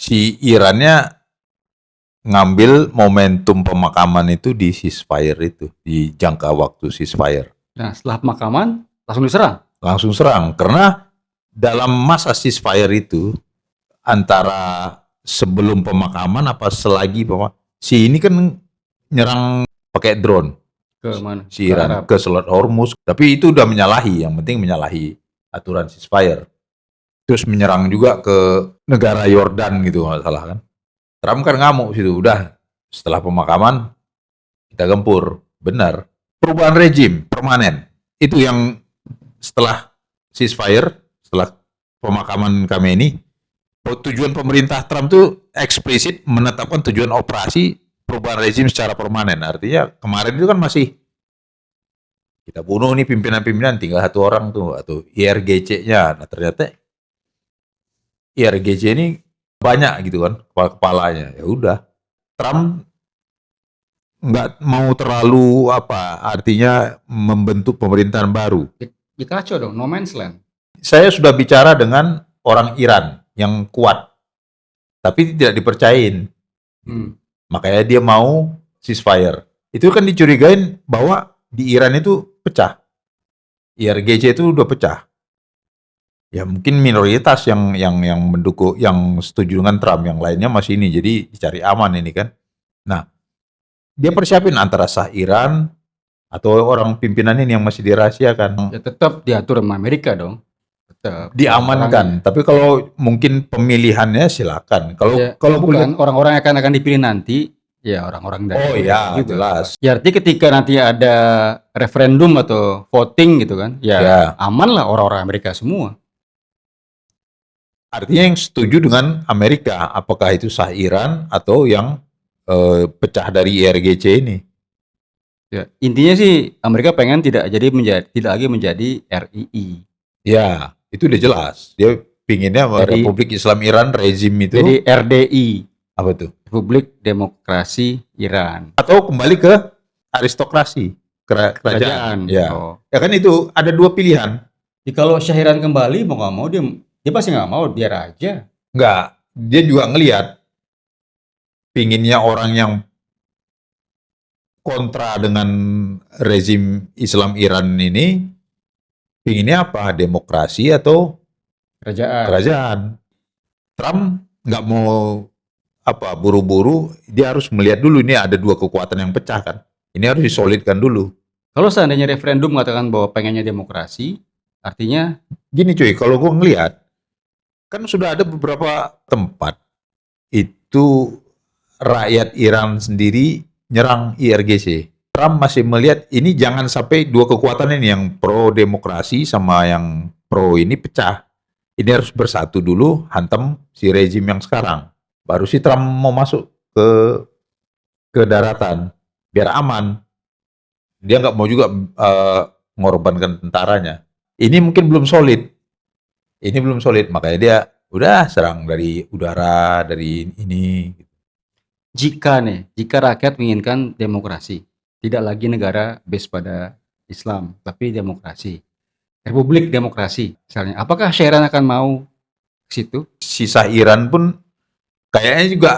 si Irannya ngambil momentum pemakaman itu di ceasefire itu, di jangka waktu ceasefire. Nah, setelah pemakaman langsung diserang. Langsung serang, karena dalam masa ceasefire itu antara sebelum pemakaman apa selagi si ini kan nyerang pakai drone Ke mana? si Ke Iran Arab. ke Selat Hormuz, tapi itu udah menyalahi, yang penting menyalahi aturan ceasefire. Terus menyerang juga ke negara Yordan gitu nggak salah kan. Trump kan ngamuk situ, udah setelah pemakaman kita gempur. Benar, perubahan rejim permanen itu yang setelah ceasefire, setelah pemakaman Khamenei, tujuan pemerintah Trump tuh eksplisit menetapkan tujuan operasi perubahan rezim secara permanen. Artinya kemarin itu kan masih kita bunuh nih pimpinan-pimpinan, tinggal satu orang tuh atau IRGC-nya. Nah ternyata IRGC ini banyak gitu kan kepala-kepalanya. Ya udah, Trump nggak mau terlalu artinya membentuk pemerintahan baru. Ya kacau dong, no man's land. Saya sudah bicara dengan orang Iran yang kuat, tapi tidak dipercayain. Makanya dia mau ceasefire. Itu kan dicurigain bahwa di Iran itu pecah. IRGC itu udah pecah. Ya mungkin minoritas yang mendukung, yang setuju dengan Trump, yang lainnya masih ini. Jadi dicari aman ini kan. Nah, dia persiapin antara sah Iran atau orang pimpinan ini yang masih dirahasiakan. Ya tetap diatur sama Amerika dong. Tetap Diamankan. Tapi kalau mungkin pemilihannya silakan. Kalau ya, kalau bukan orang-orang yang akan dipilih nanti, ya orang-orang dari oh ya juga jelas. Ya artinya ketika nanti ada referendum atau voting gitu kan, ya aman lah orang-orang Amerika semua. Artinya yang setuju dengan Amerika, apakah itu sah Iran atau yang pecah dari IRGC ini? Ya, intinya sih Amerika pengen tidak lagi menjadi RII. Ya, itu udah jelas. Dia pinginnya Republik Islam Iran rezim itu. Jadi RDI. Apa tuh? Republik Demokrasi Iran. Atau kembali ke aristokrasi, kerajaan. Ya. Ya kan itu ada dua pilihan. Jadi kalau Shah Iran kembali mau nggak mau dia pasti nggak mau, biar aja. Nggak, dia juga ngelihat pinginnya orang yang kontra dengan rezim Islam Iran ini, pinginnya apa? Demokrasi atau kerajaan? Trump nggak mau buru-buru, dia harus melihat dulu ini ada dua kekuatan yang pecah kan. Ini harus disolidkan dulu. Kalau seandainya referendum mengatakan bahwa pengennya demokrasi, artinya gini cuy, kalau gue ngelihat kan sudah ada beberapa tempat itu rakyat Iran sendiri nyerang IRGC. Trump masih melihat ini jangan sampai dua kekuatan ini yang pro demokrasi sama yang pro ini pecah. Ini harus bersatu dulu, hantam si rezim yang sekarang. Baru si Trump mau masuk ke daratan biar aman. Dia nggak mau juga mengorbankan tentaranya. Ini mungkin belum solid. Ini belum solid, makanya dia udah serang dari udara, dari ini. Jika rakyat menginginkan demokrasi, tidak lagi negara based pada Islam, tapi demokrasi, Republik Demokrasi, misalnya, apakah Shah Iran akan mau ke situ? Sisa Iran pun kayaknya juga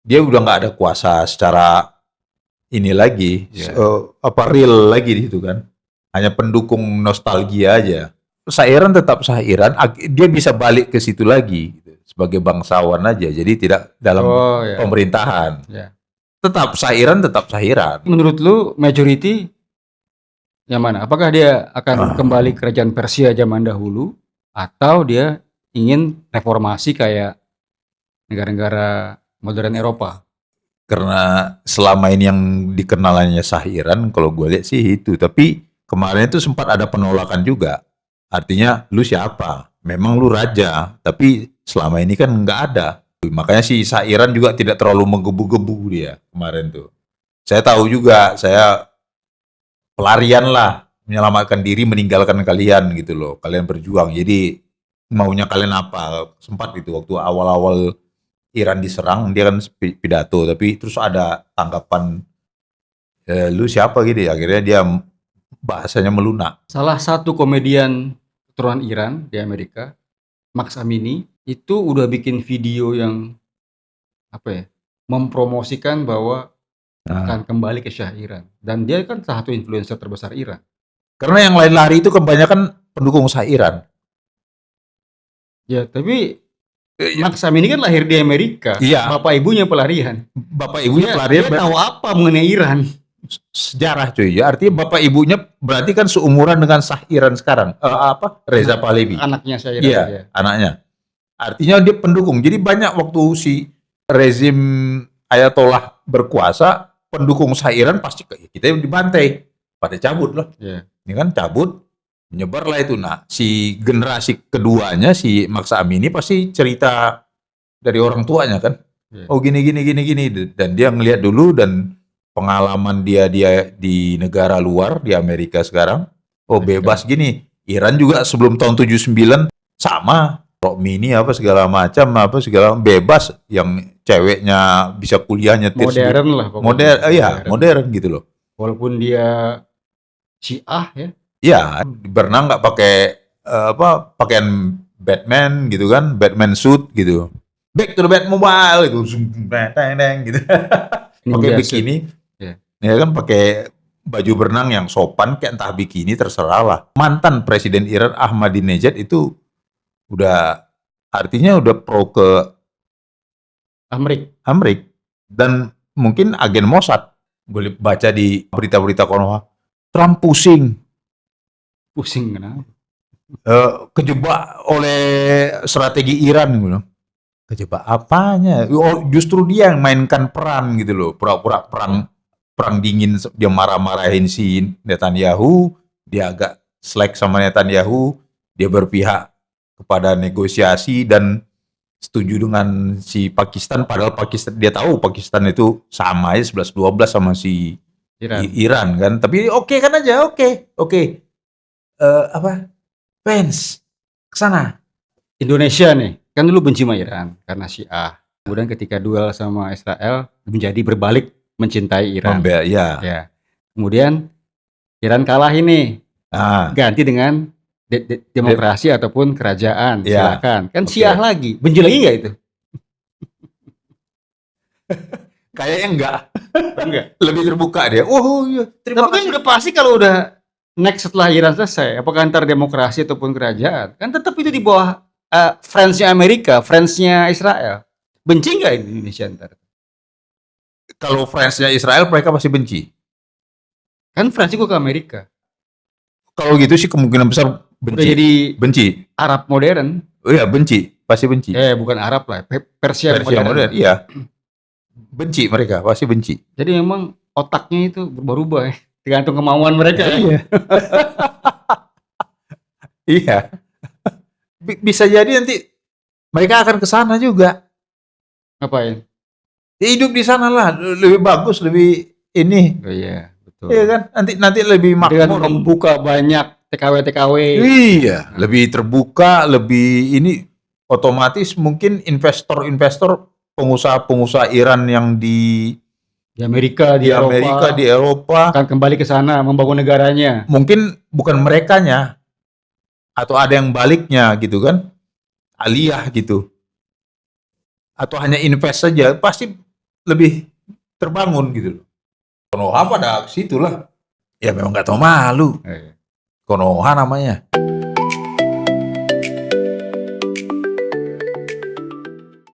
dia udah nggak ada kuasa secara ini lagi, real lagi di situ kan. Hanya pendukung nostalgia aja. Sah Iran tetap sah Iran, dia bisa balik ke situ lagi gitu, sebagai bangsawan aja, jadi tidak dalam pemerintahan. Tetap sah Iran, tetap sah Iran. Menurut lu majority yang mana? Apakah dia akan kembali kerajaan Persia zaman dahulu, atau dia ingin reformasi kayak negara-negara modern Eropa? Karena selama ini yang dikenalannya sah Iran, kalau gue lihat sih itu. Tapi kemarin itu sempat ada penolakan juga. Artinya lu siapa? Memang lu raja, tapi selama ini kan nggak ada. Makanya si sah Iran juga tidak terlalu menggebu-gebu dia kemarin tuh. Saya tahu juga, saya pelarian lah, menyelamatkan diri, meninggalkan kalian gitu loh. Kalian berjuang, jadi maunya kalian apa? Sempat itu waktu awal-awal Iran diserang, dia kan pidato, tapi terus ada tanggapan, lu siapa gitu. Akhirnya dia bahasanya melunak. Salah satu komedian keturunan Iran di Amerika, Max Amini, itu udah bikin video yang apa ya, mempromosikan bahwa Nah, akan kembali ke Syah Iran, dan dia kan salah satu influencer terbesar Iran. karena yang lain lari itu kebanyakan pendukung Shah Iran. Ya, tapi Eh, Max Amin ini kan lahir di Amerika, Iya, bapak ibunya pelarian. bapak ibunya Dia pelarian tahu apa mengenai Iran? sejarah cuy. Ya, artinya bapak ibunya berarti kan seumuran dengan Shah Iran sekarang. Reza Pahlavi. Anaknya Syah Iran, Iya, ya. anaknya. Artinya dia pendukung. Jadi banyak waktu si rezim Ayatollah berkuasa, pendukung Shah Iran pasti kita yang dibantai. Pada cabut lah. Ya. Ini kan cabut, menyebarlah itu. Nah, si generasi keduanya, si Max Amini pasti cerita dari orang tuanya kan. Ya. Oh gini, gini, gini, gini. Dan dia ngelihat dulu dan pengalaman dia di negara luar, di Amerika sekarang. Oh bebas gini. Iran juga sebelum tahun 79 sama. Rock mini apa segala macam, apa segala bebas. Yang ceweknya bisa kuliah nyetir Modern lah pokoknya. modern, modern gitu loh. Walaupun dia Syiah ya. Iya, berenang nggak pakai pakaian Batman gitu kan, Batman suit gitu. Back to the Batmobile gitu, gitu. Pakai Ninja bikini, Ya. ya kan pakai baju berenang yang sopan, kayak entah bikini terserah lah. Mantan Presiden Iran Ahmadinejad itu udah artinya udah pro ke Amrik. Amrik dan mungkin agen Mossad. Gue baca di berita-berita Konoha, Trump pusing. Pusing kenapa? Kejebak oleh strategi Iran gitu loh. Kejebak apanya? Oh, justru dia yang mainkan peran gitu loh. Pura-pura perang dingin, dia marah-marahin si Netanyahu, dia agak slack sama Netanyahu, dia berpihak kepada negosiasi dan setuju dengan si Pakistan, padahal Pakistan dia tahu Pakistan itu sama aja 11-12 sama si Iran. Iran kan. Tapi oke kan aja, oke. Apa? Pence ke sana. Indonesia nih, kan dulu benci sama Iran karena Syiah. Kemudian ketika duel sama Israel menjadi berbalik mencintai Iran. Ya. Ya. Kemudian Iran kalah ini, Nah, ganti dengan demokrasi ataupun kerajaan. Ya. Silakan. Kan Oke. Syiah lagi. Benci lagi nggak itu? kayaknya enggak. Enggak. Lebih terbuka dia. Oh iya, terima Tapi kan kasih. udah pasti kalau udah next setelah Iran selesai, apakah antar demokrasi ataupun kerajaan, kan tetap itu di bawah friends-nya Amerika, friends-nya Israel. Benci nggak Indonesia ntar? Kalau friends-nya Israel mereka pasti benci. Kan friends juga ke Amerika. Kalau gitu sih kemungkinan besar Udah benci. jadi Benci. Arab modern. Oh iya, benci. Pasti benci. Bukan Arab lah, Persia Versi yang modern. modern, iya. Benci mereka, pasti benci. Jadi memang otaknya itu berubah-ubah ya. Tergantung kemauan mereka ya. Iya. Iya. Bisa jadi nanti mereka akan ke sana juga. Ngapain? Ya, hidup di sana lah, lebih bagus, lebih ini. Oh iya, betul. Iya kan? Nanti lebih Dengan makmur. membuka banyak TKW. Iya, lebih terbuka, lebih ini otomatis mungkin investor-investor, pengusaha-pengusaha Iran yang di Amerika, di Eropa, Amerika, di Eropa, akan kembali ke sana membangun negaranya. mungkin bukan merekanya atau ada yang baliknya gitu kan, aliyah gitu, atau hanya invest saja, pasti lebih terbangun gitu loh. Konoha pada situlah, ya memang nggak tahu malu, Eh. Konoha namanya.